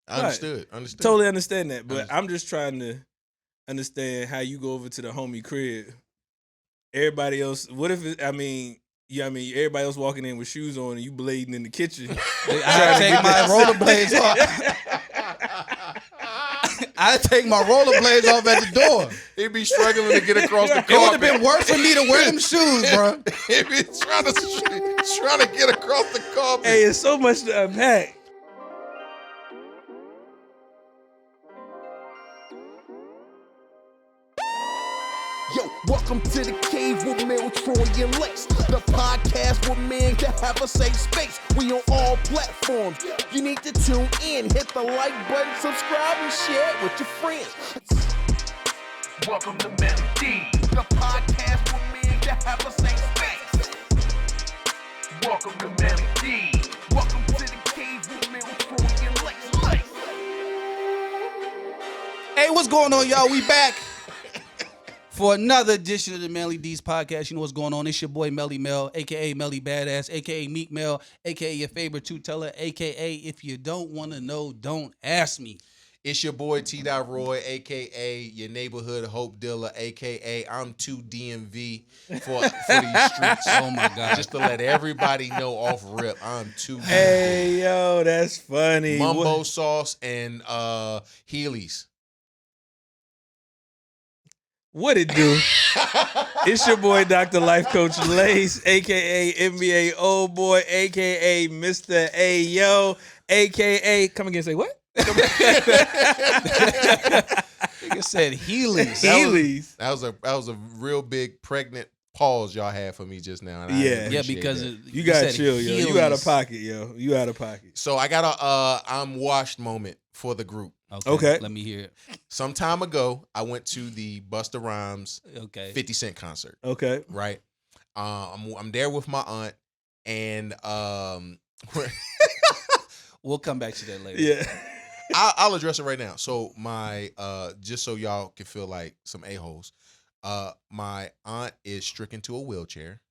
Understood. Totally understand that, but I'm just trying to understand how you go over to the homie crib. Everybody else, what if it, everybody else walking in with shoes on and you blading in the kitchen. I take my rollerblades off. I take my rollerblades off at the door. He'd be struggling to get across the carpet. It would have been worse for me to wear them shoes, bro. He'd be trying to get across the carpet. Hey, it's so much to unpack. Yo, welcome to the cave with Mel, Troy, and Lex. The podcast with men that have a safe space. We on all platforms. You need to tune in, hit the like button, subscribe, and share it with your friends. Welcome to Melody, the podcast with men that have a safe space. Welcome to Melody. Welcome to the cave with Mel, Troy, and Lex. Hey, what's going on, y'all? We back for another edition of the Melly D's podcast. You know what's going on. It's your boy Melly Mel, a.k.a. Melly Badass, a.k.a. Meek Mel, a.k.a. your favorite two-teller, a.k.a. if you don't want to know, don't ask me. It's your boy T. Roy, a.k.a. your neighborhood hope dealer, a.k.a. I'm too DMV for these streets. Oh, my God. Just to let everybody know off rip, I'm too DMV. Hey, yo, that's funny. Mumbo sauce and Heelys. What it do? It's your boy, Dr. Life Coach Lace, a.k.a. NBA Old Boy, a.k.a. Mr. Ayo, a.k.a. Come again, say what? Nigga said Heelys. Heelys. That was a real big pregnant pause y'all had for me just now. And Yeah, because you gotta said chill, yo. Heelys. You out of pocket, yo. You out of pocket. So I got a I'm washed moment for the group. Okay. Let me hear it. Some time ago, I went to the Busta Rhymes 50 Cent concert. Okay. Right. I'm there with my aunt, and We'll come back to that later. Yeah. I'll address it right now. So my just so y'all can feel like some a-holes, my aunt is stricken to a wheelchair,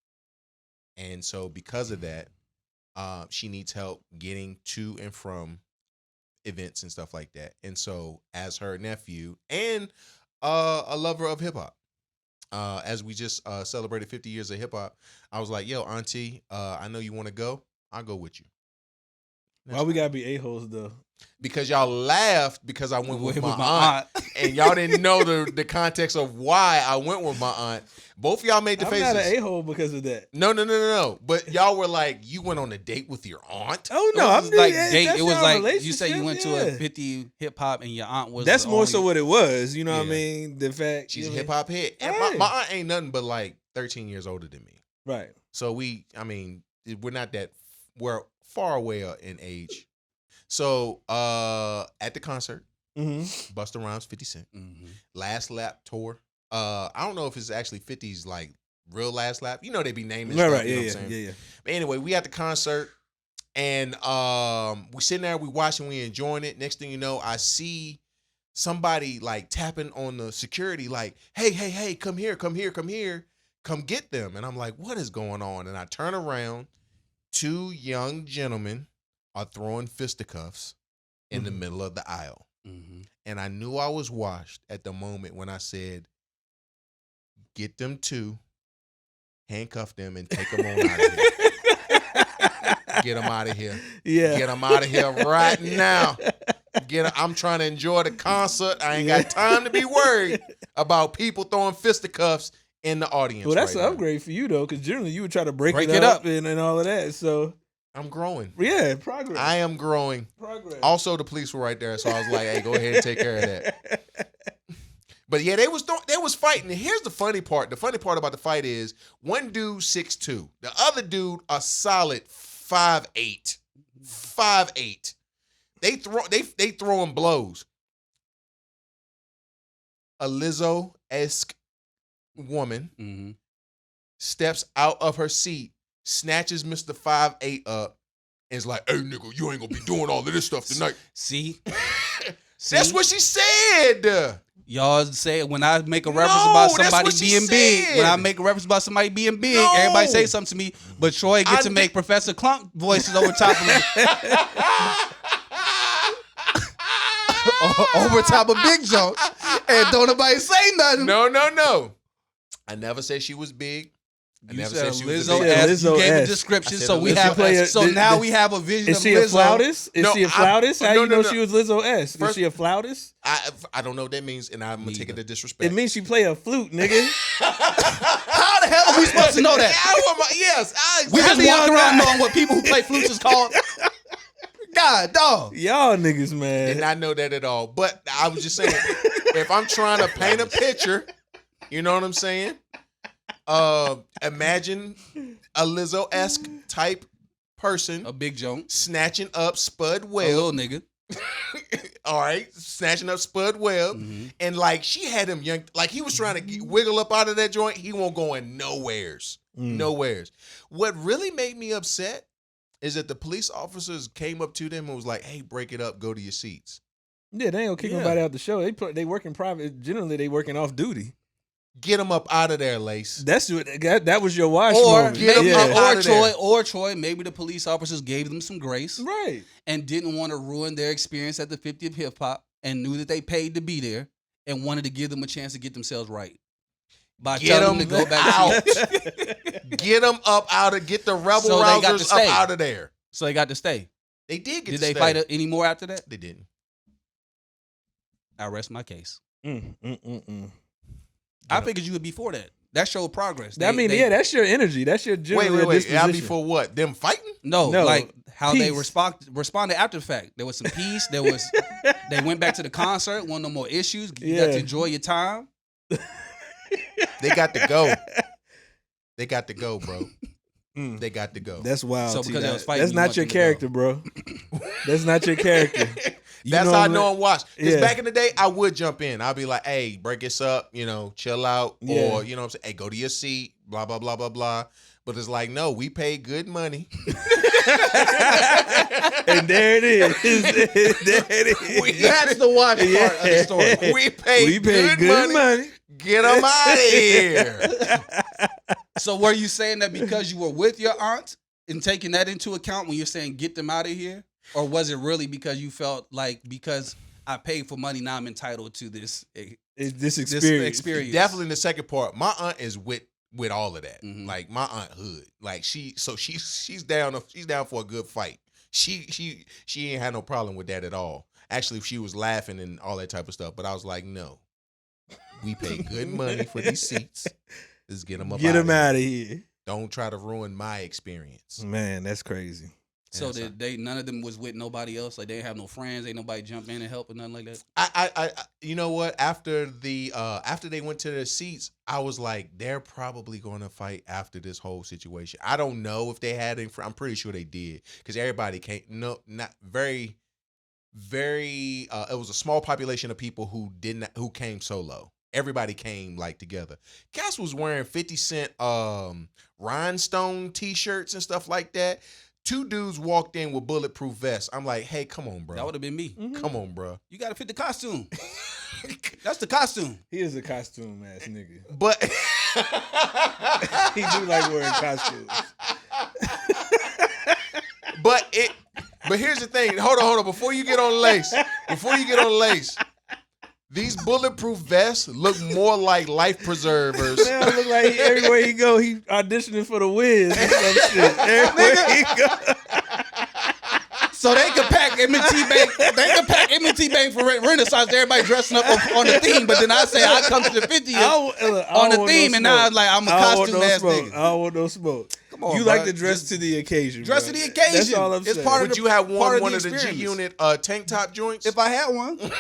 and so because of that, she needs help getting to and from events and stuff like that. And so as her nephew and a lover of hip hop, as we just celebrated 50 years of hip hop, I was like, yo, auntie, I know you want to go. I'll go with you. Why we gotta be a-holes though? Because y'all laughed because I went with my aunt. And y'all didn't know the context of why I went with my aunt. Both of y'all made the faces. I'm not an a-hole because of that. No. But y'all were like, you went on a date with your aunt? Oh no, It was like date. that's It was y'all like you said you went to a yeah. 50 hip hop and your aunt was. That's the more only, so what it was. You know what I Yeah. mean? The fact She's a you know hip hop head. And Right. my aunt ain't nothing but like 13 years older than me. right. So we're not that, we're far away in age. So at the concert, Mm-hmm. Busta Rhymes 50 Cent, Mhm. Last Lap tour. I don't know if it's actually 50's like real last lap. You know they be naming Right, stuff, right. you know Yeah, what I'm saying? yeah. But anyway, we at the concert and we sitting there, we watching, we enjoying it. Next thing you know, I see somebody like tapping on the security like, hey, come here, come get them. And I'm like, what is going on? And I turn around, two young gentlemen are throwing fisticuffs in the middle of the aisle. Mhm. And I knew I was washed at the moment when I said, get them two, handcuff them, and take them on out of here. Get them out of here. Yeah. Get them out of here right now. I'm trying to enjoy the concert. I ain't got time to be worried about people throwing fisticuffs in the audience. Well, that's right an now. upgrade for you though, because generally you would try to break Break it it up up. and all of that. So I'm growing. yeah, progress. I am growing. Progress. Also, the police were right there, so I was like, hey, go ahead and take care of that. But yeah, they was fighting. And here's the funny part. The funny part about the fight is one dude 6'2", the other dude a solid 5'8". 5'8". They throwing blows. A Lizzo-esque woman Mhm. steps out of her seat, snatches Mr. 5'8" up, and is like, hey nigga, you ain't gonna be doing all of this stuff tonight. See, That's what she said. y'all say when I make a reference No, about that's somebody what she being big. said. When I make a reference about somebody being big, No. everybody say something to me. But Troy gets I to make Professor Clunk voices over top of me. over top of Big Joe, and don't nobody say nothing. No. I never said she was big. I never said she was a big. You gave a Lizzo-esque. description, said so we have. Lizzo-esque. So now we have a vision Is of she a Lizzo. flautist? Is No, she a flautist? How no, you know no. she was Lizzo-esque? Is First- she a flautist? I don't know what that means, and I'm gonna take it to disrespect. It means she play a flute, nigga. How the hell are we supposed to know that? We just walk around knowing what people who play flutes is called. God, dog. Y'all niggas, man. Did not know that at all. But I was just saying, if I'm trying to paint a picture, you know what I'm saying? Imagine a Lizzo-esque type person A Big Joe. snatching up Spud A Webb. little nigga. All right, snatching up Spud Webb, and like she had him young, like he was trying to wiggle up out of that joint. He won't go in nowheres. What really made me upset is that the police officers came up to them and was like, "Hey, break it up, go to your seats." Yeah, they ain't gonna kick nobody out the show. They work in private. Generally, they working off duty. Get them up out of there, Lace. That's what that was your watch Or moment. get 'em maybe, up out of there. or Troy, maybe the police officers gave them some grace Right. and didn't want to ruin their experience at the 50th Hip Hop and knew that they paid to be there and wanted to give them a chance to get themselves right by Get telling them to go back out. to seats. Get them up out of. Get the rebel So they got to rousers up stay. out of there. So they got to stay. They did get. Did to they stay. fight any more after that? They didn't. I rest my case. Yeah. I figured you would be for that. That showed progress. That's your energy. That's your general Wait. disposition. I'll be for what? Them fighting? No, No, like how they peace. responded after the fact. There was some peace. They went back to the concert. No more issues. You got Yeah. to enjoy your time. They got to go. They got to go, bro. They got to go. That's wild. So T. because they That- was fighting, that's you not want your them to go. character, bro. That's not your character. You That's how I know what I'm watched. Because Yeah. back in the day, I would jump in. I'd be like, hey, break this up, chill out. Yeah. Or, you know what I'm saying? Hey, go to your seat, blah, blah, blah, blah, blah. But it's like, no, we paid good money. And there it is. There it is. That's the watch part of the story. We paid good money. Get them out of here. So were you saying that because you were with your aunt and taking that into account when you're saying get them out of here? Or was it really because you felt like because I paid for money, now I'm entitled to this This experience. experience? Definitely the second part. My aunt is with all of that. Mhm. Like my aunt hood. Like she's down for a good fight. She ain't had no problem with that at all. Actually, she was laughing and all that type of stuff. But I was like, no, we pay good money for these seats. Let's get them up. Get out him out of here. Don't try to ruin my experience. Man, that's crazy. So Yeah, did none of them was with nobody else? Like they didn't have no friends, ain't nobody jump in and help or nothing like that? I you know what? After they went to their seats, I was like, they're probably going to fight after this whole situation. I don't know if they had any. I'm pretty sure they did because everybody came. No, not very, very. It was a small population of people who came solo. Everybody came like together. Cass was wearing 50 Cent rhinestone T-shirts and stuff like that. Two dudes walked in with bulletproof vests. I'm like, hey, come on, bro. That would have been me. Come on, bro. You got to fit the costume. That's the costume. He is a costume ass nigga. But He do like wearing costumes. but here's the thing. Hold on. Before you get on lace, these bulletproof vests look more like life preservers. Now look like everywhere he go, he auditioning for the Wiz and some shit. Everywhere he go. So they could pack M&T Bank. They could pack M&T Bank for Renaissance. Everybody dressing up on the theme. But then I say I come to the 50th on the theme, and now it's like I'm a costume ass nigga. I don't want no smoke. Come on, You bro. like to dress Just to the occasion. dress bro. to the occasion. That's all I'm It's saying. part of Would the- you have part one the of the G experience. Unit tank top joints? If I had one, but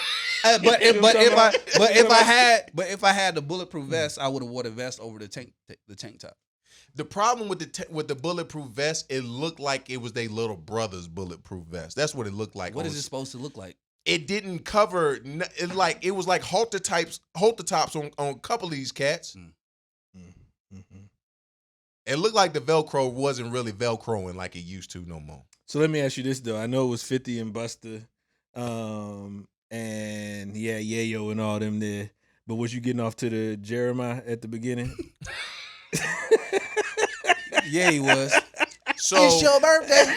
if I had the bulletproof vest, I would have wore the vest over the tank top. The problem with the bulletproof vest, it looked like it was their little brother's bulletproof vest. That's what it looked like. What is it supposed to look like? It didn't cover. It was like halter tops on a couple of these cats. It looked like the Velcro wasn't really Velcroing like it used to no more. So let me ask you this though. I know it was 50 and Busta, and yeah, Yayo and all them there. But was you getting off to the Jeremiah at the beginning? Yeah, he was. So It's your birthday.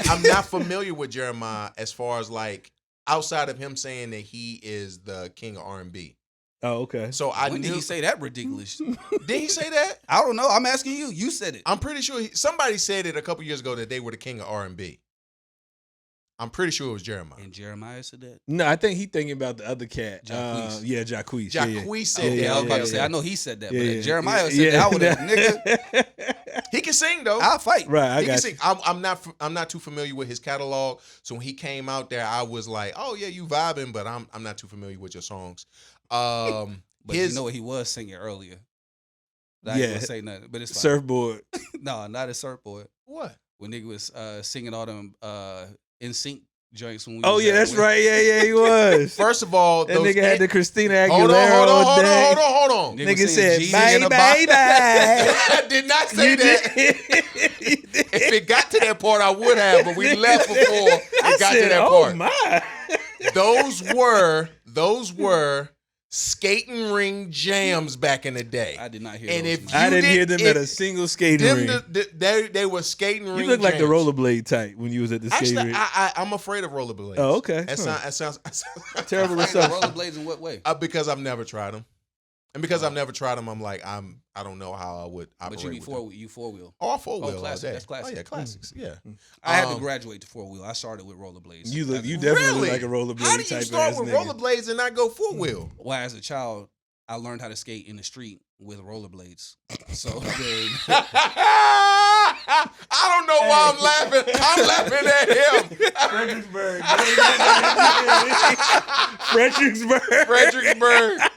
I'm not familiar with Jeremiah as far as like outside of him saying that he is the king of R&B. Oh, okay. So I When knew. did he say that ridiculous? Did he say that? I don't know. I'm asking you. You said it. I'm pretty sure somebody said it a couple years ago that they were the king of R&B. I'm pretty sure it was Jeremiah. And Jeremiah said that. No, I think he thinking about the other cat. Jacquees. Yeah, Jacquees. Jacquees said Yeah, that. I was about to Okay, say. okay. I know he said that, Yeah, but yeah, Jeremiah yeah, said that. I would have, nigga. He can sing though. I'll fight. Right, I He can got sing. you. I'm not too familiar with his catalog. So when he came out there, I was like, oh yeah, you vibing, but I'm not too familiar with your songs. But you know what he was singing earlier. I ain't gonna say nothing, but it's fine. Surfboard. No, not a surfboard. What? When nigga was singing all them in sync joints when we Oh was yeah, at- that's right. Yeah, he was. First of all, That those nigga had the Christina Aguilera hold all day. on. Nigga was said, saying G bye, in a bye, box. bye. I did not say You that. did. If it got to that part, I would have, but we left before it got to said, that oh part. my. Those were skating ring jams back in the day. I did not hear. And those, if man. I You didn't hear did- them at if a single skating Them ring. they were skating ring. You look like the jams. rollerblade type when you was at the skating Actually, ring. I'm afraid of rollerblades. Oh, okay. That sounds Terrible Afraid of assumption. rollerblades in what way? because I've never tried them, and because I've never tried them, I'm like I don't know how I would operate. But you be with them. four wheel. Oh, 4-wheel. classic. All day. That's classic. Oh yeah, classics. Yeah. I had to Um, graduate to 4-wheel. I started with rollerblades. You look. As- You definitely Really? look like a rollerblade How do you type start ass with nigga. rollerblades and not go 4-wheel? Well, as a child, I learned how to skate in the street with rollerblades. So then, I don't know why I'm laughing. I'm laughing at him. Fredericksburg. Fredericksburg, shut up.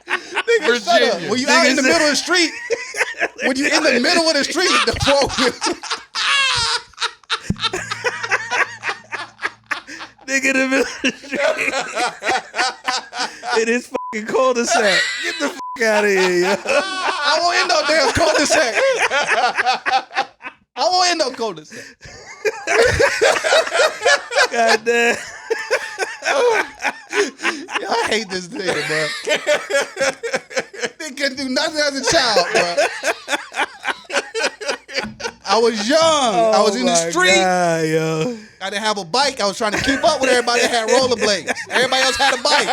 Virginia. When you out in the middle of the street, when you in the middle of the street, the 4-wheel. Nigga in the middle of the street. It is fucking cul-de-sac. Get the fuck out of here, yo. I won't end no damn cul-de-sac. I won't end no cul-de-sac. God damn. I hate this nigga, bro. They couldn't do nothing as a child, bro. I was young. I was in the street. God, yo. I didn't have a bike. I was trying to keep up with everybody that had rollerblades. Everybody else had a bike.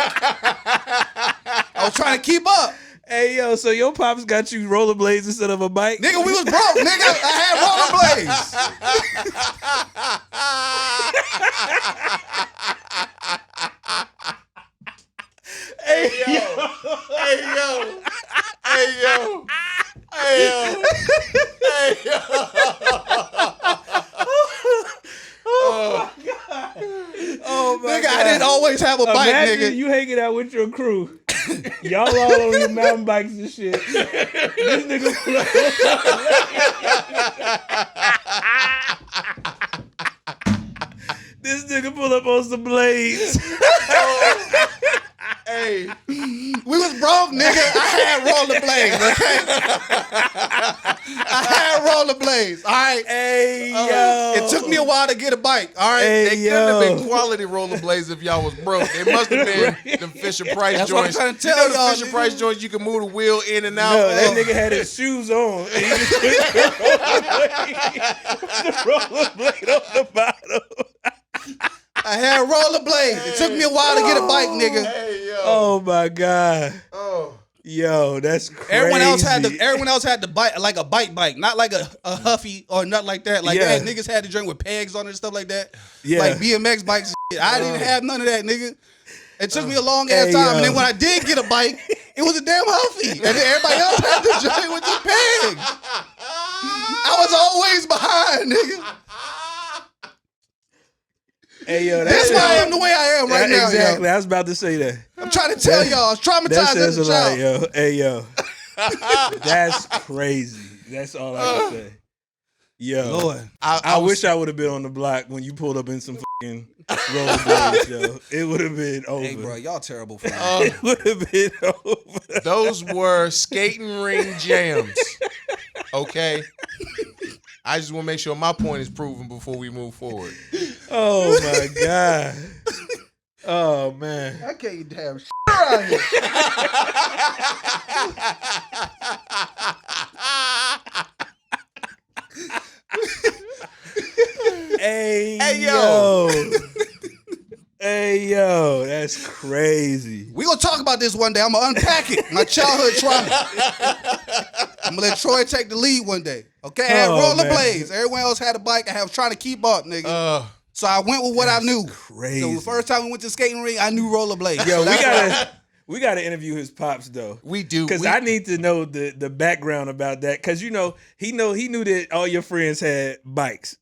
I was trying to keep up. Hey, yo, so your pops got you rollerblades instead of a bike? Nigga, we was broke, nigga. I had rollerblades. Hey yo, hey yo, hey yo, hey yo, hey yo. Oh, my Nigga, God. I didn't always have a bike, Imagine nigga. you hanging out with your crew. Y'all all on your mountain bikes and shit. This nigga This nigga pull up on some blades. Hey, We was broke, nigga. I had rollerblades, okay? I had rollerblades, all right? Hey, yo. It took me a while to get a bike, all right? Hey, they couldn't have yo. been quality rollerblades if y'all was broke. It must have been them Fisher Price That's what I'm joints. trying to You tell know the y'all, Fisher nigga. Price joints, you can move the wheel in and out. No, that Oh. nigga had his shoes on. And he just put the rollerblade on the bottom. I had rollerblades. It took me a while to get a bike, nigga. Hey yo. Oh, my God. Oh. Yo, that's crazy. Everyone else had the bike, like a bike, not like a Huffy or nothing like that. Like Yeah. niggas had to drink with pegs on it and stuff like that. Yeah. Like BMX bikes and shit. I didn't have none of that, nigga. It took me a long ass Hey, time. And yo. then when I did get a bike, it was a damn Huffy. And then everybody else had to drink with the pegs. I was always behind, nigga. Hey, yo, That's why I am the way I am right now. Exactly. Yo. I was about to say that. I'm trying to tell y'all, I was That traumatized says as a a lot, child. yo. Hey, yo. That's crazy. That's all I can say. Yo. Lord. I wish I would have been on the block when you pulled up in some fucking rollerblades, yo. It would have been over. Hey, bro, y'all terrible for me. It would have been over. Those were skating ring jams. Okay? I just want to make sure my point is proven before we move forward. Oh, my God. Oh, man. I can't damn shit around here. Hey, Hey, yo. Hey, Hey, yo, that's crazy. We gonna talk about this one day. I'm gonna unpack it. My childhood trauma. I'm gonna let Troy take the lead one day. Okay, I had rollerblades. Everyone else had a bike. I was trying to keep up, nigga. So I went with what I knew. Crazy. So the first time we went to the skating ring, I knew rollerblades. Yo, we gotta interview his pops though. We do, because I need to know the background about that. Because he knew that all your friends had bikes.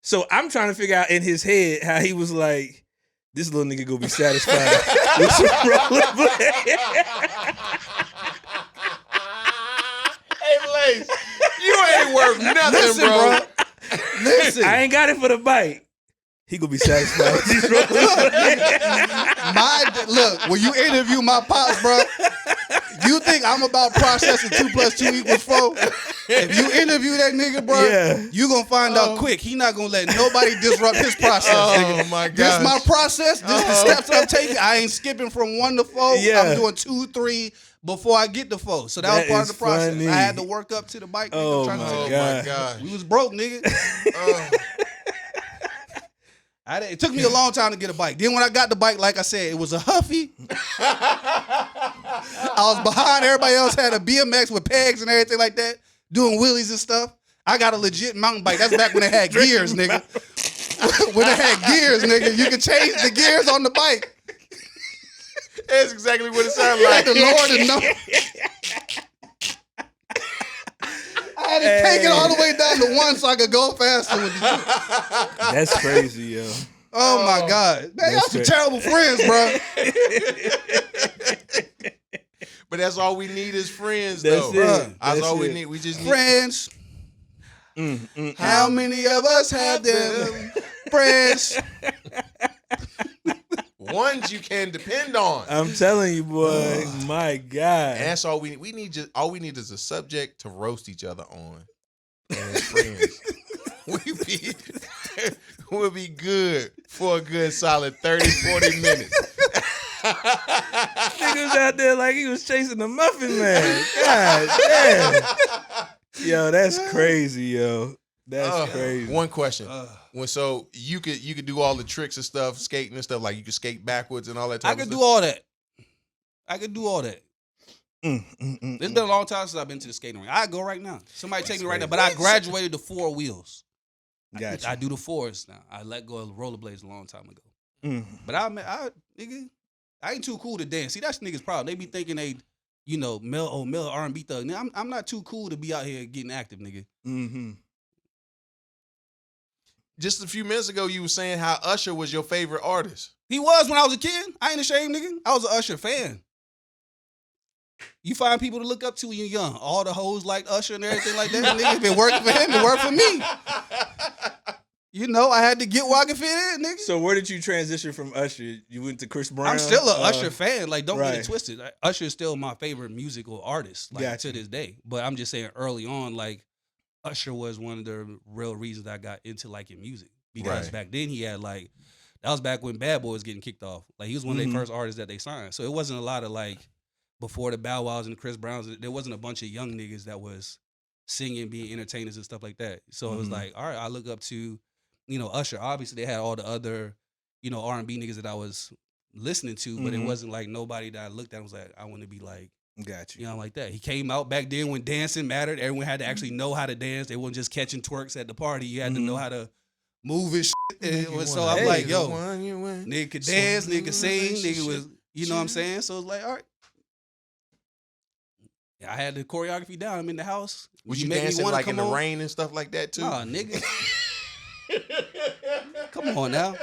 So I'm trying to figure out in his head how he was like, this little nigga gonna be satisfied with some rollerblades. Hey, Blaze, you ain't worth nothing, Listen, bro. Listen, I ain't got it for the bike. He gonna be satisfied with these rollerblades. Look, when you interview my pops, bro, you think I'm about processing 2 + 2 = 4? If you interview that nigga, bro, you gonna find out quick. He not gonna let nobody disrupt his process. Nigga. My God. This my process. This the steps I'm taking. I ain't skipping from 1 to 4. I'm doing 2, 3 before I get to 4. So that was part of the process. Funny. I had to work up to the bike. Nigga. Oh, My God. We was broke, nigga. It took me a long time to get a bike. Then when I got the bike, like I said, it was a Huffy. I was behind. Everybody else had a BMX with pegs and everything like that, doing wheelies and stuff. I got a legit mountain bike. That's back when they had gears, nigga. When they had gears, nigga, you could change the gears on the bike. That's exactly what it sounded like. The Lord and no. I had to take it all the way down to 1 so I could go faster with the 2. That's crazy, yo. Oh my God. Man, y'all some terrible friends, bro. But that's all we need is friends, That's though. it. That's all we it. need. We just need Friends. How many of us have them? Friends. ones you can depend on. I'm telling you, boy. My God. And that's all we need. All we need is a subject to roast each other on. And as friends. We'll be good for a good solid 30, 40 minutes. Nigga was out there like he was chasing the Muffin Man. God damn. Yo, that's crazy, yo. That's crazy. One question. So you could do all the tricks and stuff, skating and stuff, like you could skate backwards and all that type of stuff? I could do all that. It's been a long time since I've been to the skating ring. I go right now. Somebody take me right now. But I graduated to 4 wheels. Gotcha. I do the 4s now. I let go of rollerblades a long time ago. But nigga, I ain't too cool to dance. See, that's niggas' problem. They be thinking they, male R&B thug. Now, I'm not too cool to be out here getting active, nigga. Just a few minutes ago, you were saying how Usher was your favorite artist. He was when I was a kid. I ain't ashamed, nigga. I was an Usher fan. You find people to look up to when you're young. All the hoes like Usher and everything like that. Nigga, if it worked for him, it worked for me. I had to get where I could fit in, nigga. So where did you transition from Usher? You went to Chris Brown? I'm still an Usher fan. Like, don't get it twisted. Usher is still my favorite musical artist, to this day. But I'm just saying early on, like, Usher was one of the real reasons I got into liking music. Because back then he had that was back when Bad Boy was getting kicked off. Like, he was one of their first artists that they signed. So it wasn't a lot of before the Bow Wows and the Chris Browns, there wasn't a bunch of young niggas that was singing, being entertainers and stuff like that. So it was like, all right, I look up to, Usher. Obviously they had all the other, R&B niggas that I was listening to, but it wasn't like nobody that I looked at and was like, I want to be like, got you. Like that. He came out back then when dancing mattered. Everyone had to actually know how to dance. They weren't just catching twerks at the party. You had to know how to move and shit. So I'm like, yo, nigga could dance, nigga could sing, nigga was, what I'm saying? So it's like, all right. Yeah, I had the choreography down. I'm in the house. Was you dancing like in the rain and stuff like that too? Nah, nigga. Come on now.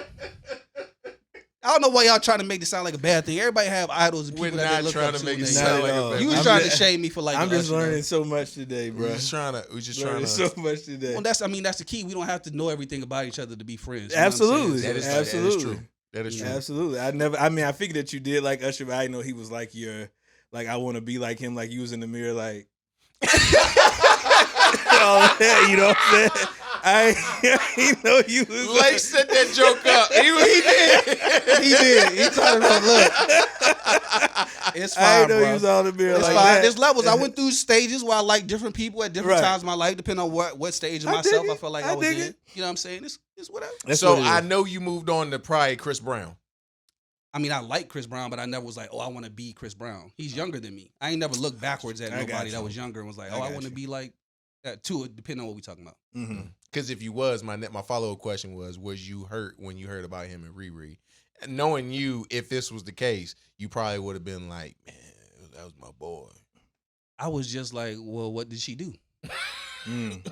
I don't know why y'all trying to make this sound like a bad thing. Everybody have idols and people that they look up to. We're not trying to make it sound like a bad thing. You was trying to shame me for I'm just learning so much today, bro. We're just trying to so much today. Well, that's the key. We don't have to know everything about each other to be friends. Absolutely. That is true. That is true. Absolutely. I figured that you did like Usher, but I didn't know he was like your, like, I want to be like him, like you was in the mirror, like, all that, you know what I'm saying? I know you was. Lake set that joke up. He did. He did. He told me, look, it's fine, I know bro. you was all in the mirror. It's like fine. that. There's levels. I went through stages where I like different people at different times in my life, depending on what stage of myself I felt like I was in. You know what I'm saying? It's whatever. So I know you moved on to probably Chris Brown. I mean, I like Chris Brown, but I never was like, oh, I want to be Chris Brown. He's younger than me. I ain't never looked backwards at nobody that was younger and was like, oh, I want to be like that too, depending on what we talking about. Because if you was, my follow-up question was you hurt when you heard about him and Riri? And knowing you, if this was the case, you probably would have been like, man, that was my boy. I was just like, well, what did she do?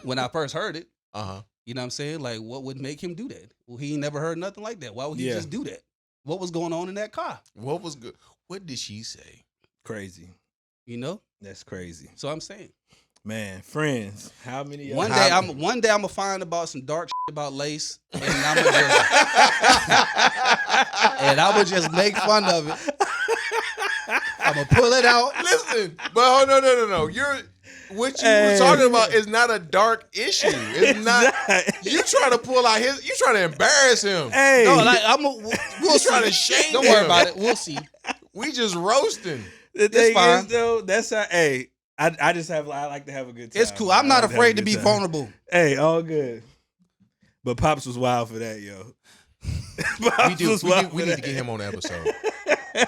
When I first heard it. You know what I'm saying? Like, what would make him do that? Well, he ain't never heard nothing like that. Why would he just do that? What was going on in that car? What was good? What did she say? Crazy. You know? That's crazy. So I'm saying. Man, friends, how many? One day I'm gonna find about some dark shit about lace, and I'm gonna just make fun of it. I'm gonna pull it out. Listen, but oh no. What you were talking about is not a dark issue. It's not. You trying to pull out his. You trying to embarrass him. Hey, no, like we'll trying to shame Don't him. worry about it. We'll see. We just roasting. The thing is, though, that's how. Hey, I like to have a good time. It's cool. I'm not afraid to be vulnerable. Hey, all good. But Pops was wild for that, yo. We need to get him on the episode.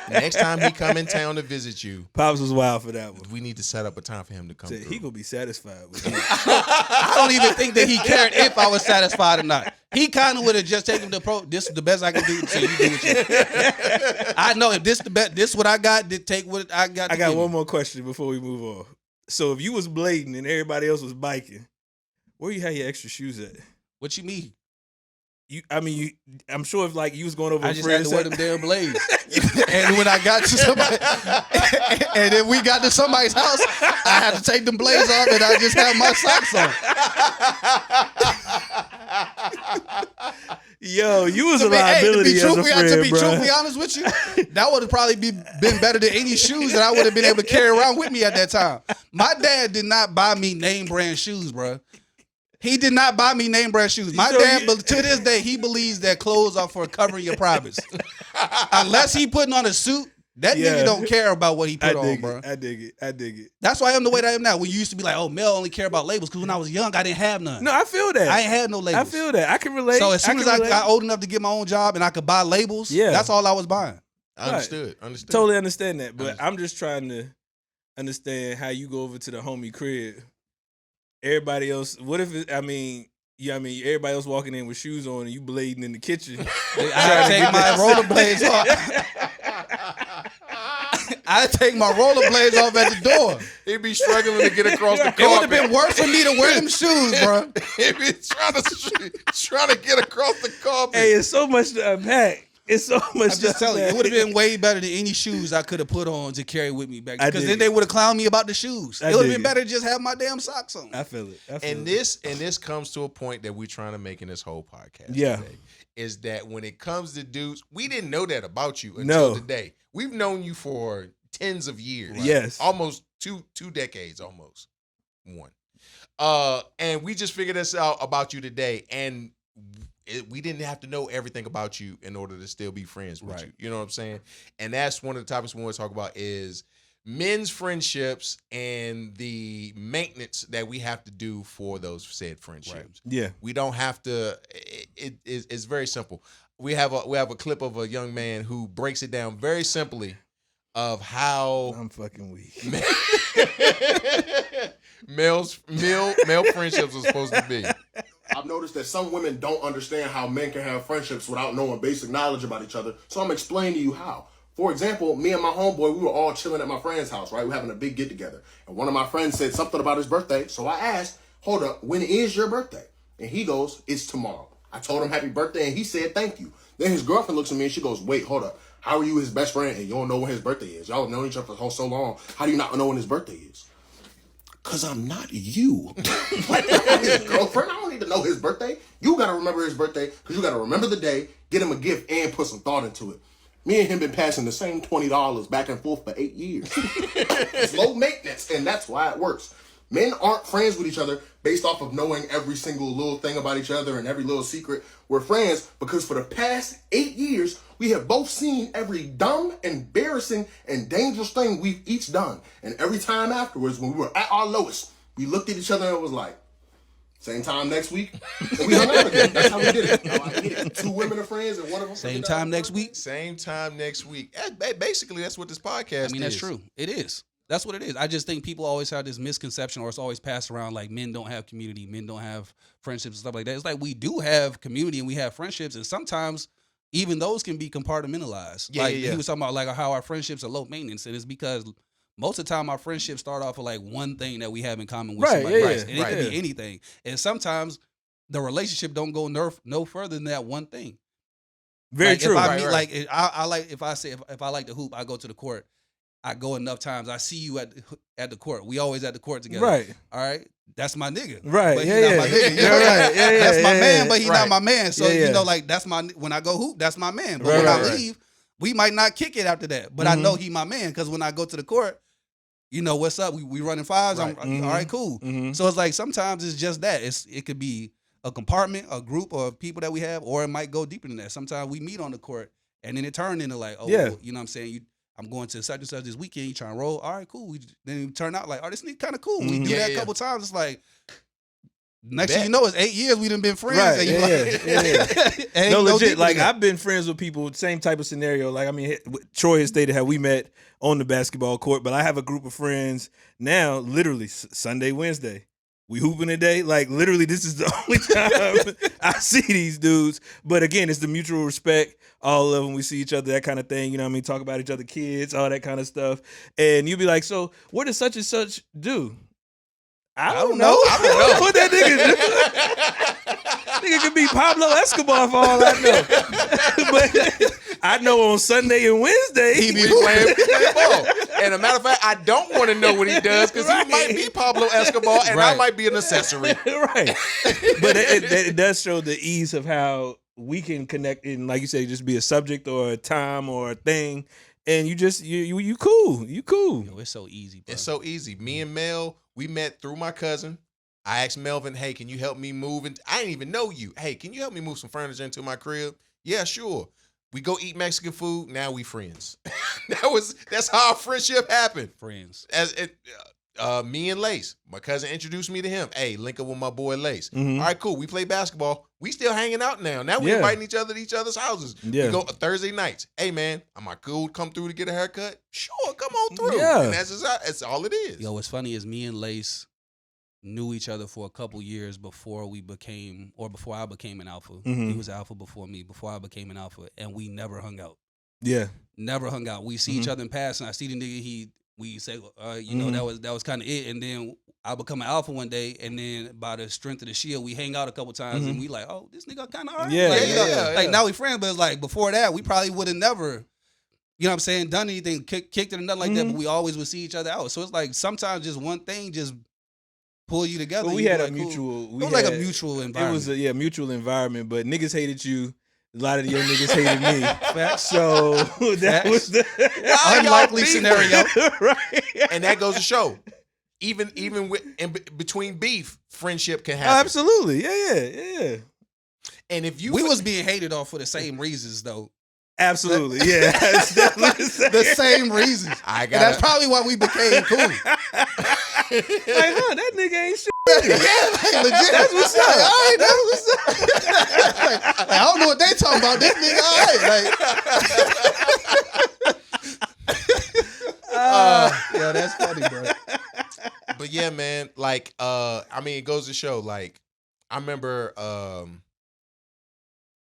Next time he come in town to visit you, Pops was wild for that one. We need to set up a time for him to come through. He gonna be satisfied with you. I don't even think that he cared if I was satisfied or not. He kind of would have just taken the approach. This is the best I can do. So you do what you. I know if this the best. This what I got. Take what I got. I got one more question before we move on. So if you was blading and everybody else was biking, where you had your extra shoes at? What you mean? I'm sure if like you was going over, I a just friend had to wear them damn blades. And when I got to somebody, and then we got to somebody's house, I had to take them blades off, and I just had my socks on. Yo, you was a liability as a friend, To be truthfully honest with you, that would have probably been better than any shoes that I would have been able to carry around with me at that time. My dad did not buy me name brand shoes, bro. He did not buy me name brand shoes. My dad, to this day, he believes that clothes are for covering your privates. Unless he putting on a suit, that nigga don't care about what he put on, bro. I dig it. That's why I am the way that I am now. When you used to be like, oh, Mel only care about labels, because when I was young, I didn't have none. No, I feel that. I ain't had no labels. I feel that. I can relate. So as soon as I got old enough to get my own job and I could buy labels, that's all I was buying. Understood. Totally understand that. But I'm just trying to understand how you go over to the homie crib. Everybody else, what if everybody else walking in with shoes on and you blading in the kitchen. I take my rollerblades off. I take my rollerblades off at the door. He'd be struggling to get across the carpet. It would have been worse for me to wear them shoes, bro. He'd be trying to get across the carpet. Hey, it's so much to unpack. It's so much. I'm just telling you, it would have been way better than any shoes I could have put on to carry with me back then. Because then they would have clowned me about the shoes. It would have been better to just have my damn socks on. I feel it. And this comes to a point that we're trying to make in this whole podcast today, is that when it comes to dudes, we didn't know that about you until today. We've known you for tens of years. Right? Yes. Almost two decades, almost. One. And we just figured this out about you today. And we didn't have to know everything about you in order to still be friends with you. You know what I'm saying? And that's one of the topics we want to talk about is men's friendships and the maintenance that we have to do for those said friendships. Right. Yeah. We don't have to. It's very simple. We have a clip of a young man who breaks it down very simply of how I'm fucking weak. Male friendships are supposed to be. I've noticed that some women don't understand how men can have friendships without knowing basic knowledge about each other. So I'm explaining to you how. For example, me and my homeboy, we were all chilling at my friend's house, right? We were having a big get together. And one of my friends said something about his birthday. So I asked, hold up, when is your birthday? And he goes, it's tomorrow. I told him happy birthday and he said thank you. Then his girlfriend looks at me and she goes, wait, hold up. How are you his best friend and you don't know when his birthday is? Y'all have known each other for so long. How do you not know when his birthday is? Because I'm not you. His girlfriend, I don't need to know his birthday. You got to remember his birthday because you got to remember the day, get him a gift, and put some thought into it. Me and him been passing the same $20 back and forth for 8 years. It's low maintenance, and that's why it works. Men aren't friends with each other based off of knowing every single little thing about each other and every little secret. We're friends because for the past 8 years, we have both seen every dumb, embarrassing, and dangerous thing we've each done. And every time afterwards, when we were at our lowest, we looked at each other and was like, Same time next week. And we hung out again. That's how we did it. 2 women are friends and one of them. Same time next week. Same time next week. Basically, that's what this podcast is. I mean, that's true. It is. That's what it is. I just think people always have this misconception, or it's always passed around like men don't have community, men don't have friendships and stuff like that. It's like we do have community and we have friendships, and sometimes even those can be compartmentalized. Yeah, like yeah. he was talking about like how our friendships are low maintenance, and it's because most of the time our friendships start off with like one thing that we have in common with somebody, and it could be anything. And sometimes the relationship don't go no further than that one thing. Very like true. If I meet, like I like if I like to hoop, I go to the court. I go enough times. I see you at the court. We always at the court together. Right. All right. That's my nigga. Right. But he's not my nigga. You know? Right. Yeah, That's my man, but he's Right. not my man. So Yeah. you know, like that's my when I go hoop, that's my man. But Right, when I right. leave, we might not kick it after that. But I know he my man because when I go to the court, you know what's up. We running fives. Right. I'm all right, cool. Mhm. So it's like sometimes it's just that. It could be a compartment, a group of people that we have, or it might go deeper than that. Sometimes we meet on the court and then it turned into like, oh, Yeah. well, you know what I'm saying? I'm going to such and such this weekend. You trying to roll? All right, cool. Then it turn out like, oh, this nigga kind of cool. We do Yeah, that a yeah. couple times. It's like, next thing you know, it's 8 years we done been friends. Right. And you like, ain't No, legit. deeper Like than that. I've been friends with people, same type of scenario. Like I mean, Troy has stated how we met on the basketball court, but I have a group of friends now. Literally Sunday, Wednesday, we hooping today. Like literally, this is the only time I see these dudes. But again, it's the mutual respect. All of them, we see each other, that kind of thing. You know what I mean? Talk about each other, kids, all that kind of stuff. And you'll be like, so what does such and such do? I don't know. I don't know what that nigga do. Nigga could be Pablo Escobar for all I know. But I know on Sunday and Wednesday He be playing ball. And a matter of fact, I don't want to know what he does because Right. he might be Pablo Escobar and I Right. might be an accessory. right. But it does show the ease of how we can connect and, like you say, just be a subject or a time or a thing, and you just you cool. You cool. Yo, it's so easy, bro. It's so easy. Me and Mel, we met through my cousin. I asked Melvin, hey, can you help me move? I didn't even know you. Hey, can you help me move some furniture into my crib? Yeah, sure. We go eat Mexican food. Now we friends. That's how our friendship happened. Friends. Me and Lace, my cousin introduced me to him. Hey, link up with my boy Lace. Mhm. All right, cool. We play basketball. We still hanging out now. Now we Yeah. inviting each other to each other's houses. Yeah. We go Thursday nights. Hey man, am I cool to come through to get a haircut? Sure, come on through. Yeah. And that's all it is. Yo, what's funny is me and Lace knew each other for a couple years before before I became an alpha. Mhm. He was alpha before me, before I became an alpha, and we never hung out. Yeah. Never hung out. We see each other in passing. I see the nigga. We say, you know, that was kind of it. And then I become an alpha one day, and then by the strength of the shield, we hang out a couple times, and we like, oh, this nigga kind of alright. Yeah, like, you know, yeah, like yeah. now we friends, but it's like before that, we probably would have never, you know what I'm saying, done anything, kicked it or nothing like that. But we always would see each other out. So it's like sometimes just one thing just pull you together. But we You had be a like, cool. mutual. It was like a mutual environment. It was a mutual environment. But niggas hated you. A lot of your niggas hated me. Facts. So that Facts. was the Unlikely scenario. right. And that goes to show, even between beef, friendship can happen. Absolutely. Yeah. And if you We was being hated on for the same reasons though. Absolutely. Yeah. It's definitely The same reasons. I And got that's probably why we became cool. like, that nigga ain't shit. Yeah, like legit. That's what's up. All right, that's what's up. like, I don't know what they talking about. This nigga, all right. Like, yeah, that's funny, bro. But yeah, man, like I mean, it goes to show, like, I remember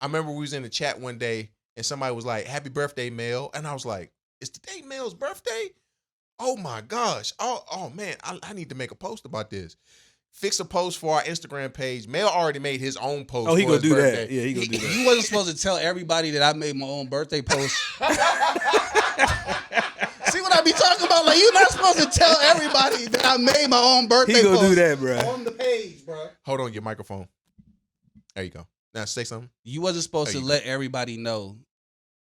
we was in the chat one day and somebody was like, happy birthday, Mel. And I was like, is today Mel's birthday? Oh my gosh. Oh man, I need to make a post about this. Fix a post for our Instagram page. Mel already made his own post. Oh, he for gonna his do birthday. that. Yeah, he gonna do that. You wasn't supposed to tell everybody that I made my own birthday post. See what I be talking about? Like, you're not supposed to tell everybody that I made my own birthday He post. gonna do that, bro. On the page, bro. Hold on, your microphone. There you go. Now say something. You wasn't supposed There to you let everybody know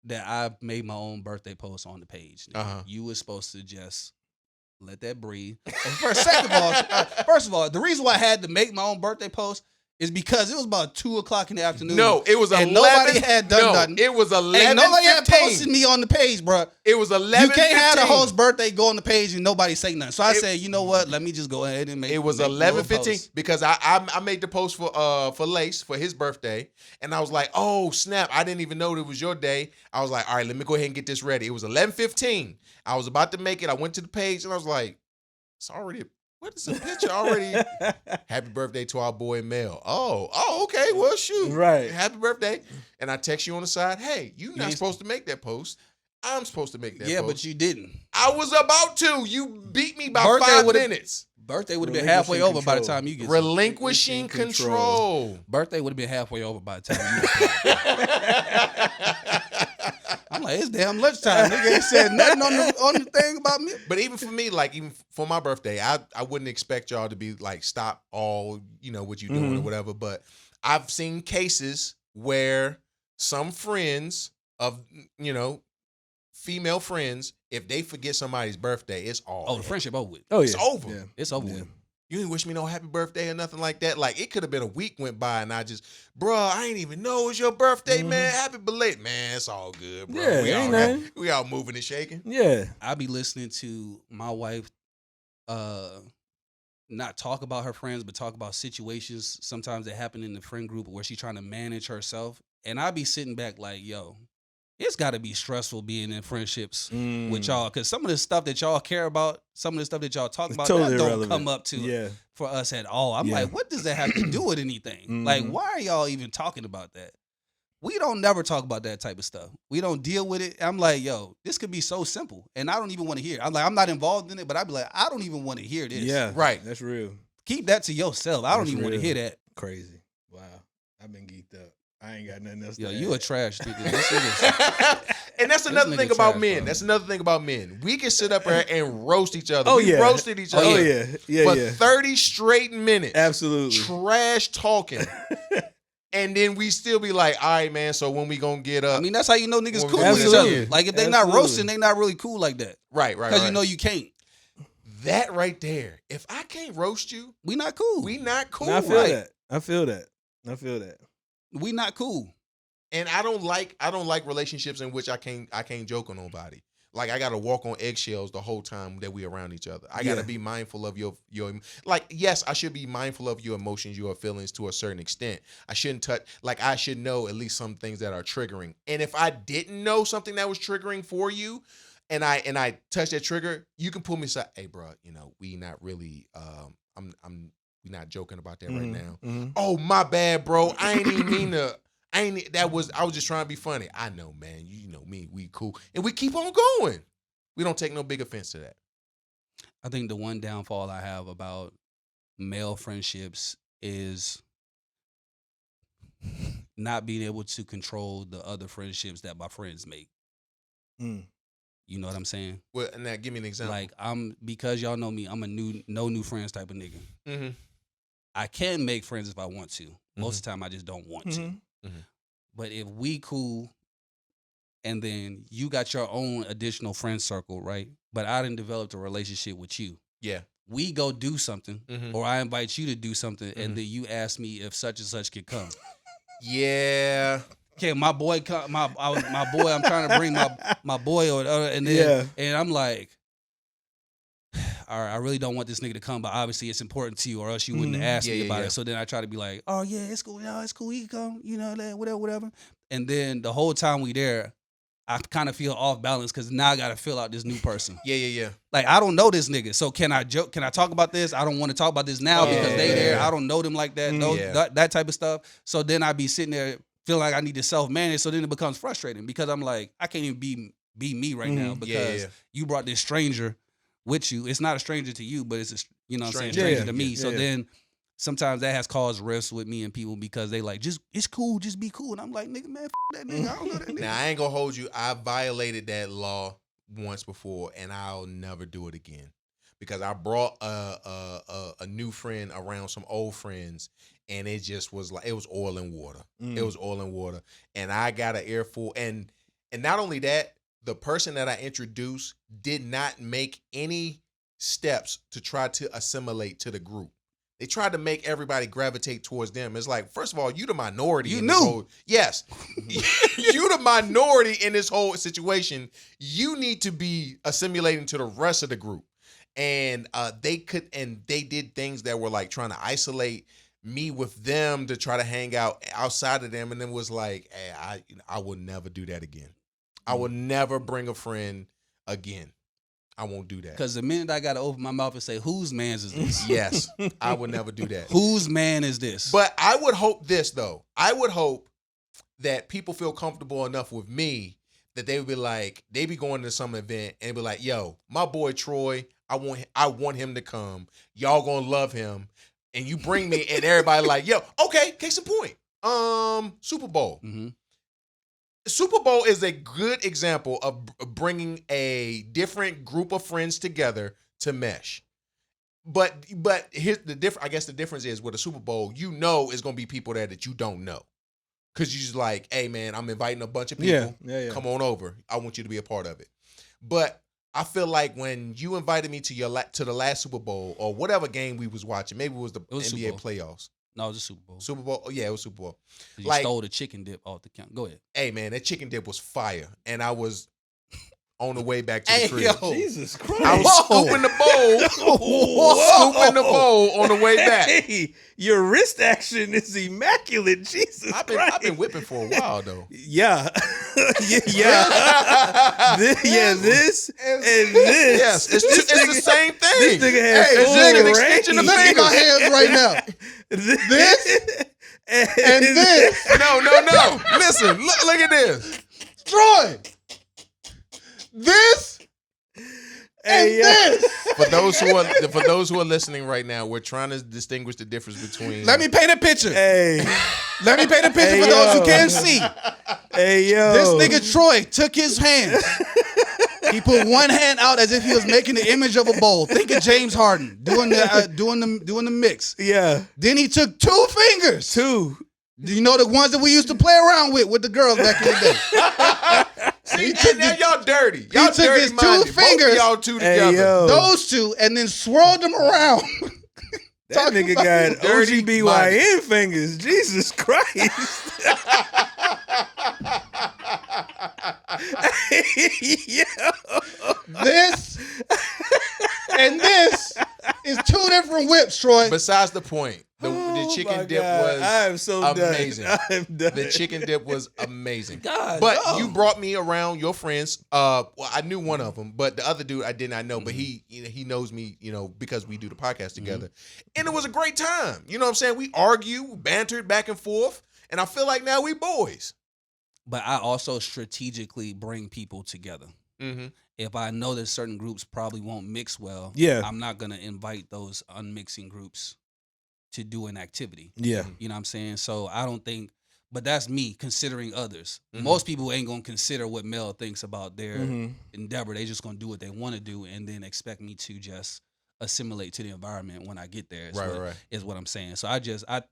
that I made my own birthday post on the page. Uh-huh. You was supposed to just let that breathe. First of all, the reason why I had to make my own birthday post is because it was about 2:00 in the afternoon. No, it was 11. And nobody had done nothing. It was 11. And nobody had posted me on the page, bro. It was 11. You can't have the host's birthday go on the page and nobody say nothing. So I said, you know what? Let me just go ahead and make. It was 11:15 because I made the post for Lace for his birthday, and I was like, oh snap! I didn't even know it was your day. I was like, all right, let me go ahead and get this ready. It was 11:15. I was about to make it. I went to the page and I was like, it's already. What is the picture already? Happy birthday to our boy Mel. Oh, okay. Well, shoot. Right. Happy birthday. And I text you on the side, hey, you're not supposed to make that post. I'm supposed to make that post. Yeah, but you didn't. I was about to. You beat me by Birthday 5 would've- minutes. Birthday would have been halfway over by the time you get. Relinquishing control. Birthday would have been halfway over by the time you get. I'm like, it's damn lunchtime. Nigga ain't said nothing on the thing about me. But even for me, like even for my birthday, I wouldn't expect y'all to be like stop all, what you doing or whatever. But I've seen cases where some friends of, female friends, if they forget somebody's birthday, it's all. Oh, the friendship over with. Oh yeah, it's over. Yeah. It's over with. You didn't wish me no happy birthday or nothing like that. Like, it could have been a week went by and I just, bro, I ain't even know it was your birthday, man. Happy belated. Man, it's all good, bro. Yeah, we all moving and shaking. Yeah. I be listening to my wife not talk about her friends, but talk about situations sometimes that happen in the friend group where she's trying to manage herself. And I be sitting back like, yo, it's got to be stressful being in friendships with y'all, because some of the stuff that y'all care about, some of the stuff that y'all talk about, totally that don't irrelevant. come up to for us at all. I'm like, what does that have to do with anything? Like, why are y'all even talking about that? We don't never talk about that type of stuff. We don't deal with it. I'm like, yo, this could be so simple, and I don't even want to hear it. I'm like, I'm not involved in it, but I'd be like, I don't even want to hear this. Yeah. Right. That's real. Keep that to yourself. I don't That's even want to real. hear that. Crazy. Wow. I've been geeked up. I ain't got nothing else Yo, to you a add. trash nigga. This nigga's- And that's another nigga thing about trash, men. bro. That's another thing about men. We can sit up here and roast each other. Oh, we yeah. roasted each other Oh yeah. Yeah, for yeah. 30 straight minutes. Absolutely. Trash talking. And then we still be like, all right, man, so when we gonna get up? I mean, that's how you know niggas Well, cool with each absolutely. other. Like, if they not Absolutely. roasting, they not really cool like that. right. Because Right. you know you can't. That right there. If I can't roast you, We not cool. we not cool. No, I feel right? that. I feel that. We not cool. And I don't like relationships in which I can't joke on nobody. Like, I gotta walk on eggshells the whole time that we around each other. I gotta be mindful of your like, yes, I should be mindful of your emotions, your feelings to a certain extent. I shouldn't touch, like, I should know at least some things that are triggering. And if I didn't know something that was triggering for you, and I touch that trigger, you can pull me aside. Hey, bro, we not really we not joking about that right now. Oh, my bad, bro. I ain't even mean to. I was just trying to be funny. I know, man. You know me. We cool, and we keep on going. We don't take no big offense to that. I think the one downfall I have about male friendships is not being able to control the other friendships that my friends make. You know what I'm saying? Well, now give me an example. Like, because y'all know me, I'm a no new friends type of nigga. Mm-hmm. I can make friends if I want to. Most of the time, I just don't want to. But if we cool, and then you got your own additional friend circle, right? But I done developed a relationship with you. Yeah. We go do something, or I invite you to do something, and then you ask me if such and such could come. Yeah. Okay, my boy, my boy. I'm trying to bring my boy, and then and I'm like, all right, I really don't want this nigga to come, but obviously it's important to you, or else you wouldn't ask me about it. So then I try to be like, oh yeah, it's cool, it's cool, he can come, that, whatever. And then the whole time we there, I kind of feel off balance because now I got to fill out this new person. Yeah. Like, I don't know this nigga, so can I joke? Can I talk about this? I don't want to talk about this now because they there. I don't know them like that. That type of stuff. So then I be sitting there feeling like I need to self-manage. So then it becomes frustrating because I'm like, I can't even be me right now because you brought this stranger with you. It's not a stranger to you, but it's stranger to me. So then sometimes that has caused rifts with me and people because they like, it's cool, just be cool. And I'm like, nigga, man, f that nigga. I don't know that nigga. Now, I ain't gonna hold you. I violated that law once before, and I'll never do it again because I brought a new friend around some old friends, and it just was like, it was oil and water. It was oil and water, and I got an earful. And not only that, the person that I introduced did not make any steps to try to assimilate to the group. They tried to make everybody gravitate towards them. It's like, first of all, you the minority. You in knew. This whole, yes. You the minority in this whole situation. You need to be assimilating to the rest of the group. And they did things that were like trying to isolate me with them to try to hang out outside of them. And then was like, hey, I will never do that again. I will never bring a friend again. I won't do that. Because the minute I got to open my mouth and say, whose man's is this? Yes, I would never do that. Whose man is this? But I would hope this, though. I would hope that people feel comfortable enough with me that they would be like, they be going to some event and be like, yo, my boy Troy, I want him to come. Y'all gonna love him. And you bring me and everybody like, yo, okay, case in point. Super Bowl. Mm-hmm. Super Bowl is a good example of bringing a different group of friends together to mesh. But here's the difference. I guess the difference is with a Super Bowl, you know, it's gonna be people there that you don't know, because you just like, hey man, I'm inviting a bunch of people. Yeah. Come on over. I want you to be a part of it. But I feel like when you invited me to the last Super Bowl or whatever game we was watching, maybe it was the NBA playoffs. No, it was a Super Bowl. Super Bowl. Oh, yeah, it was Super Bowl. You stole the chicken dip off the count. Go ahead. Hey man, that chicken dip was fire, and I was on the way back to the crib. Yo. Jesus Christ! I was scooping the bowl, scooping the bowl on the way back. Hey, your wrist action is immaculate. Jesus I've Christ! been whipping for a while though. Yeah, yeah. This and this. Yes, it's the same thing. This nigga has it's just an full extension of range. Look at my fingers. hands right now. This and this. No. Listen, look at this. Troy. This and this. For those who are listening right now, we're trying to distinguish the difference between. Let me paint a picture. Hey, Let me paint a picture Hey, for those who yo. can't see. hey, yo. This nigga Troy took his hands. He put one hand out as if he was making the image of a bowl. Think of James Harden doing the mix. Yeah, Then he took 2 fingers. two. You know the ones that we used to play around with the girls back in the day. See, now y'all dirty. Y'all took dirty his 2 minded. fingers. Both of y'all two Hey, together. yo. Those 2, and then swirled them around. That nigga got dirty OGBYN fingers. Jesus Christ. This and this is 2 different whips, Troy. Besides the point, the chicken dip was I am so amazing. done. I am done. The chicken dip was amazing. God, but no. you brought me around your friends. Well, I knew one of them, but the other dude I did not know. But he knows me, because we do the podcast together, and it was a great time. You know what I'm saying? We argue, bantered back and forth, and I feel like now we boys. But I also strategically bring people together. Mm-hmm. If I know that certain groups probably won't mix well, Yeah. I'm not going to invite those unmixing groups to do an activity. Yeah. You know what I'm saying? So I don't think, but that's me considering others. Mhm. Most people ain't going to consider what Mel thinks about their Mhm. endeavor. They just going to do what they want to do and then expect me to just assimilate to the environment when I get there. Right. Is what I'm saying. So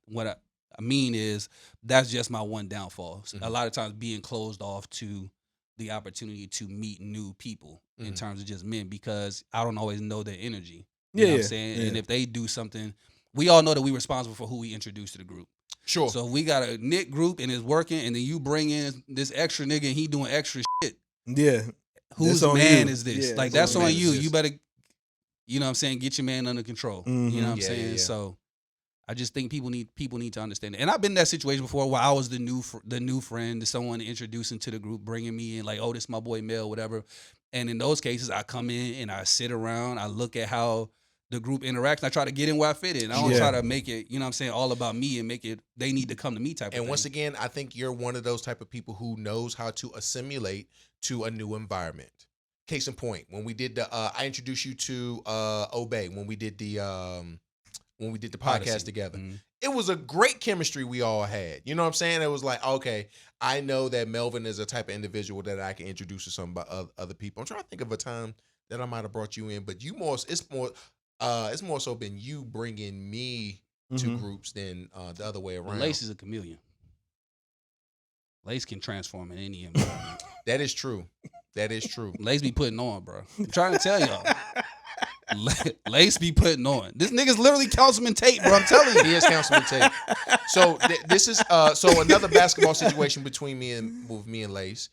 what I mean is that's just my one downfall. Mhm. A lot of times being closed off to the opportunity to meet new people in Mhm. terms of just men, because I don't always know their energy. Yeah, You know what yeah, I'm saying? yeah. And if they do something, we all know that we're responsible for who we introduce to the group. Sure. So if we got a knit group and it's working, and then you bring in this extra nigga and he doing extra shit, Yeah. whose That's on man you. is this? Yeah, Like, that's that's on on man you. is this. You better, you know what I'm saying, get your man under control. You know what I'm Yeah, saying? yeah. So I just think people need to understand it. And I've been in that situation before where I was the new friend, someone introducing to the group, bringing me in like, oh, this is my boy Mel, whatever. And in those cases, I come in and I sit around, I look at how the group interacts, and I try to get in where I fit in. I don't Yeah. try to make it, you know what I'm saying, all about me and make it they need to come to me type of And thing. once again, I think you're one of those type of people who knows how to assimilate to a new environment. Case in point, when we did I introduced you to Obey when we did the podcast Odyssey. together. Mhm. It was a great chemistry we all had. You know what I'm saying? It was like, okay, I know that Melvin is a type of individual that I can introduce to some other people. I'm trying to think of a time that I might have brought you in, but it's more so been you bringing me to Mhm. groups than the other way around. Lace is a chameleon. Lace can transform in any environment. That is true. That is true. Lace be putting on, bro. I'm trying to tell y'all. Lace be putting on. This nigga's literally Councilman Tate, bro. I'm telling you. He is Councilman Tate. So this is so another basketball situation between me and Lace.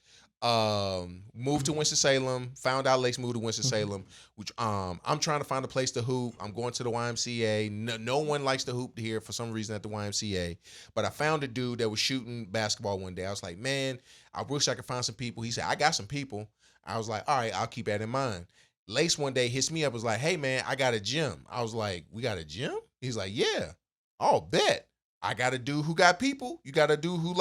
Moved to Winston-Salem. Found out Lace moved to Winston-Salem. Which I'm trying to find a place to hoop. I'm going to the YMCA. No one likes to hoop here for some reason at the YMCA. But I found a dude that was shooting basketball one day. I was like, man, I wish I could find some people. He said, I got some people. I was like, all right, I'll keep that in mind. Lace one day hits me up, was like, hey man, I got a gym. I was like, we got a gym? He's like, yeah. Oh, bet. I got a dude who got people. You got a dude who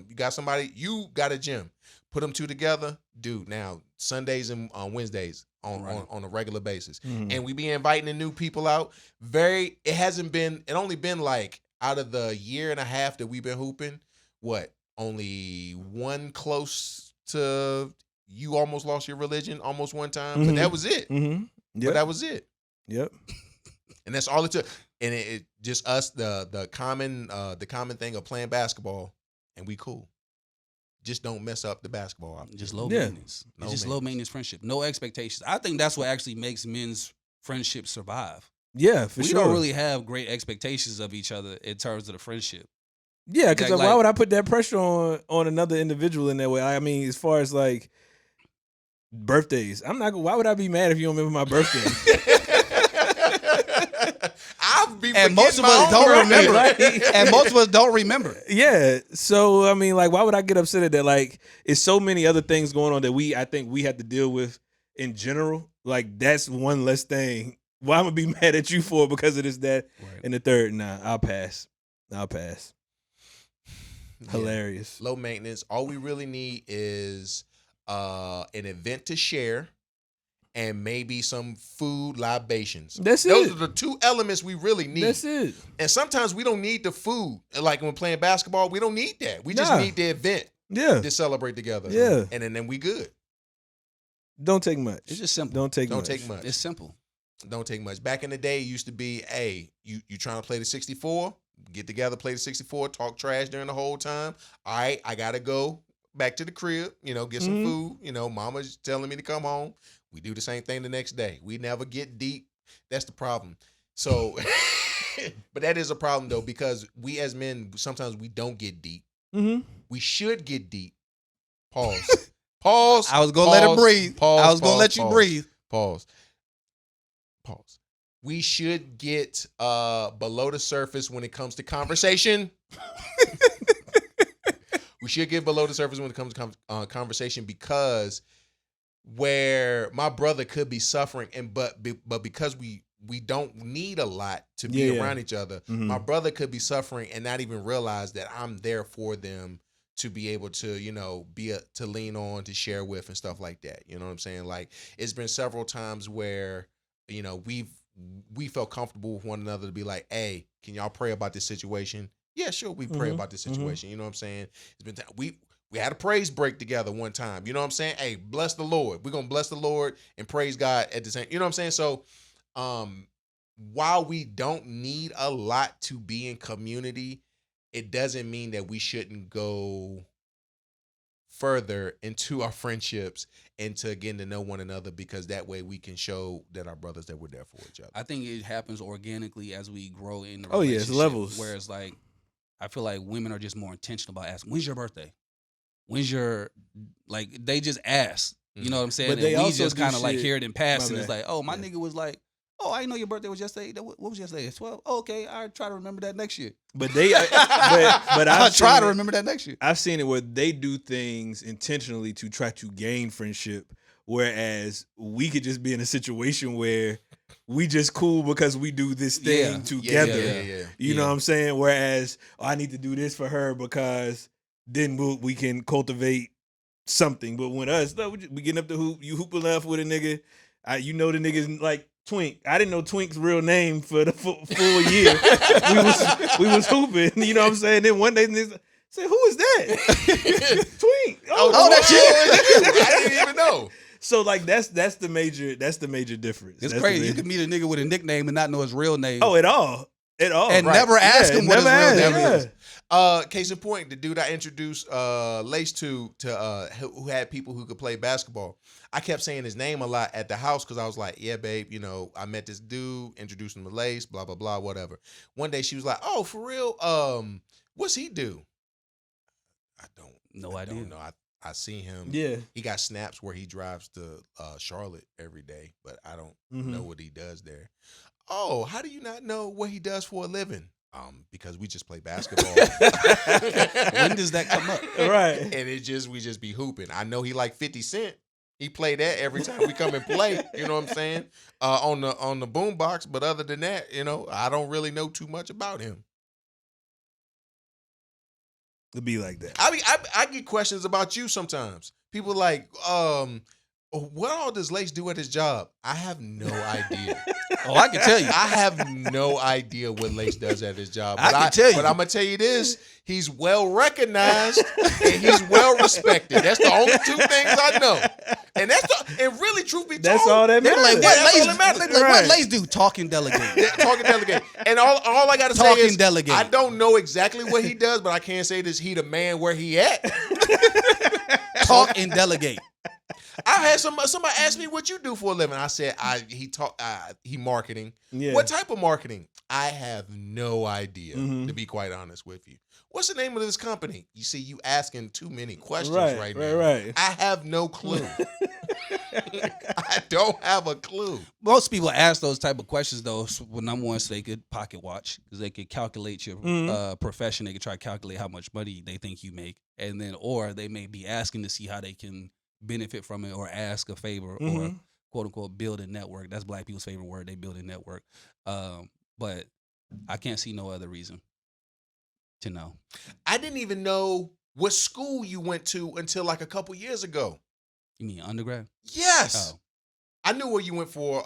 you got somebody, you got a gym. Put them two together, dude. Now Sundays and Wednesdays on a regular basis, and we be inviting the new people out. It only been like out of the year and a half that we've been hooping, only one close to you almost lost your religion almost one time, but that was it. Yep. But that was it. Yep. And that's all it took. And it just us the common thing of playing basketball, and we cool. Just don't mess up the basketball. Just low maintenance. Low maintenance friendship. No expectations. I think that's what actually makes men's friendships survive. Yeah, for we sure. We don't really have great expectations of each other in terms of the friendship. Yeah, because why would I put that pressure on another individual in that way? I mean, as far as like birthdays, I'm not. Why would I be mad if you don't remember my birthday? And most of us don't remember. And most of us don't remember. Yeah. So I mean, like, why would I get upset at that? Like, it's so many other things going on that I think we have to deal with in general. Like, that's one less thing. Why am I be mad at you for because of this, that, and the third? Nah, I'll pass. Hilarious. Low maintenance. All we really need is an event to share. And maybe some food libations. Those are the two elements we really need. That's it. And sometimes we don't need the food. Like when we're playing basketball, we don't need that. We just need the event to celebrate together. Yeah. And then we good. Don't take much. It's just simple. Don't take much. It's simple. Don't take much. Back in the day, it used to be, hey, you trying to play the 64? Get together, play the 64, talk trash during the whole time. All right, I got to go back to the crib, get some food. Mama's telling me to come home. We do the same thing the next day. We never get deep. That's the problem. So, but that is a problem though, because we as men, sometimes we don't get deep. Mm-hmm. We should get deep. Pause. Pause. I was going to let it breathe. I was going to let you breathe. Pause. We should get below the surface when it comes to conversation. We should get below the surface when it comes to conversation, because where my brother could be suffering, but because we don't need a lot to be around each other, my brother could be suffering and not even realize that I'm there for them to be able to, to lean on, to share with and stuff like that. You know what I'm saying? Like, it's been several times where, we felt comfortable with one another to be like, hey, can y'all pray about this situation? Yeah, sure. We pray about this situation. You know what I'm saying? It's been we had a praise break together one time. You know what I'm saying? Hey, bless the Lord. We're going to bless the Lord and praise God at the same. You know what I'm saying? So, while we don't need a lot to be in community, it doesn't mean that we shouldn't go further into our friendships and to getting to know one another, because that way we can show that our brothers, that we're there for each other. I think it happens organically as we grow in the relationship. Oh yeah, it's levels. Whereas like, I feel like women are just more intentional about asking, when's your birthday? When's your, like, they just ask. You know what I'm saying? But they and we also just kind of like hear it in passing. My It's bad. like, oh, my nigga was like, oh, I didn't know your birthday was yesterday. What was yesterday? 12? Oh, okay, I'll try to remember that next year. But I'll try to remember that next year. I've seen it where they do things intentionally to try to gain friendship, whereas we could just be in a situation where we just cool because we do this thing together. You know what I'm saying? Whereas I need to do this for her because then we can cultivate something. But when we getting up the hoop, you hoop enough with a nigga, the nigga's like Twink. I didn't know Twink's real name for the full year. we was hooping, you know what I'm saying? Then one day niggas say, who is that? Twink. Oh, that's you. I didn't even know. So like that's the major difference. It's crazy. You can meet a nigga with a nickname and not know his real name. Oh, at all. And never ask him what his real name is. Case in point, the dude I introduced Lace to who had people who could play basketball. I kept saying his name a lot at the house because I was like, yeah, babe, I met this dude, introduced him to Lace, blah, blah, blah, whatever. One day she was like, oh, for real? What's he do? I don't know. I see him. Yeah. He got snaps where he drives to Charlotte every day, but I don't know what he does there. Oh, how do you not know what he does for a living? Because we just play basketball. When does that come up? Right. And we just be hooping. I know he like 50 Cent. He play that every time we come and play. You know what I'm saying? On the boombox. But other than that, I don't really know too much about him. It'd be like that. I get questions about you sometimes. People like, what all does Lace do at his job? I have no idea. Oh, I can tell you. I have no idea what Lace does at his job. I can tell you. But I'm going to tell you this. He's well recognized and he's well respected. That's the only two things I know. And really, truth be told, that's all that matters. Like, Right. what Lace do? Talk and delegate. Talk and delegate. And all I got to say is, delegate. I don't know exactly what he does, but I can say this: he the man where he at. Talk and delegate. I had somebody ask me what you do for a living. I said he marketing. Yeah. What type of marketing? I have no idea, to be quite honest with you. What's the name of this company? You see, you asking too many questions right now. Right. I have no clue. I don't have a clue. Most people ask those type of questions though. Well, number one, so they could pocket watch because they could calculate your profession. They could try to calculate how much money they think you make, and then or they may be asking to see how they can benefit from it or ask a favor or quote unquote build a network. That's black people's favorite word. They build a network. But I can't see no other reason to know. I didn't even know what school you went to until like a couple years ago. You mean undergrad? Yes. Oh. I knew where you went for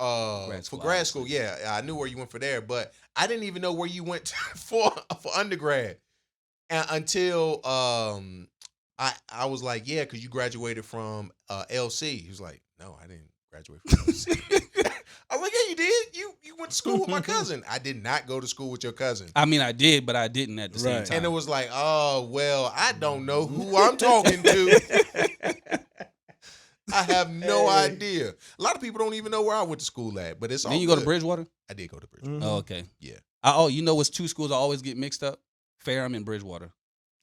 grad school. obviously. Yeah, I knew where you went for there, but I didn't even know where you went for undergrad until I was like, yeah, because you graduated from LC. He was like, no, I didn't graduate from LC. I was like, yeah, you did. You went to school with my cousin. I did not go to school with your cousin. I mean, I did, but I didn't at the same time. And it was like, oh, well, I don't know who I'm talking to. I have no idea. A lot of people don't even know where I went to school at, but it's all Then you good. go to Bridgewater? I did go to Bridgewater. Oh, okay. Yeah. You know what's two schools I always get mixed up? Ferrum and Bridgewater.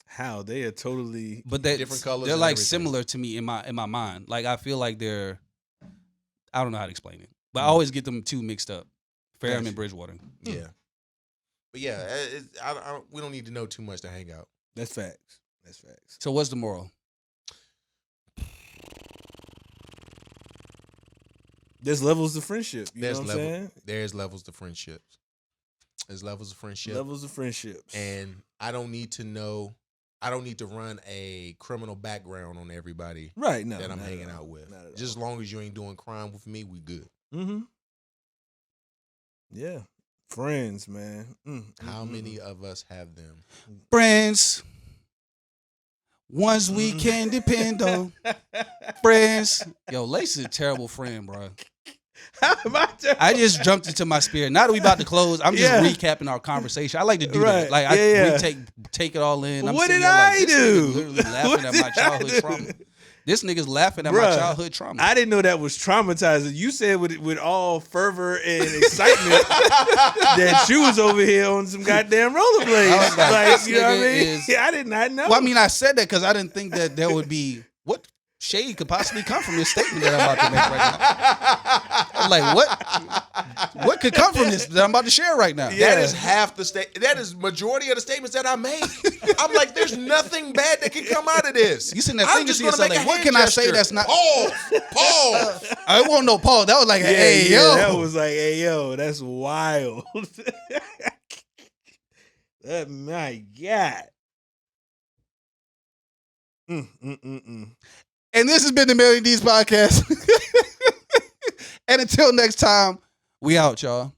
How they are totally, but they different colors. They're and like everything. similar to me in my mind. Like I feel like they're, I don't know how to explain it, but I always get them two mixed up. Ferrum and Bridgewater. Yeah. But yeah, we don't need to know too much to hang out. that's facts. So what's the moral? There's levels of friendship. You know what I'm saying? There's levels to friendships. There's levels of friendship. Levels of friendships. And I don't need to run a criminal background on everybody right, no, that I'm not hanging at all. out with. Not at Just as all. long as you ain't doing crime with me, we good. Yeah. Friends, man. How many of us have them? Friends. Ones we can depend on. Friends. Yo, Lace is a terrible friend, bro. I just jumped into my spirit. Now that we about to close, I'm just recapping our conversation. I like to do that. Like I take it all in. I'm what did here I like, do? Literally laughing at my childhood trauma. This nigga's laughing at my childhood trauma. I didn't know that was traumatizing. You said with all fervor and excitement that you was over here on some goddamn rollerblades. I was like, you know what I mean? I did not know. Well, I mean, I said that because I didn't think that there would be what shade could possibly come from this statement that I'm about to make right now. I'm like, what could come from this that I'm about to share right now? That is half the that is majority of the statements that I make. I'm like, there's nothing bad that can come out of this. You sitting there thinking to yourself, like, what can I say that's not Pause. I won't no pause. That was like, hey, yo. That was like, hey, yo, that's wild. My God. And this has been the Melly D's podcast. And until next time, we out, y'all.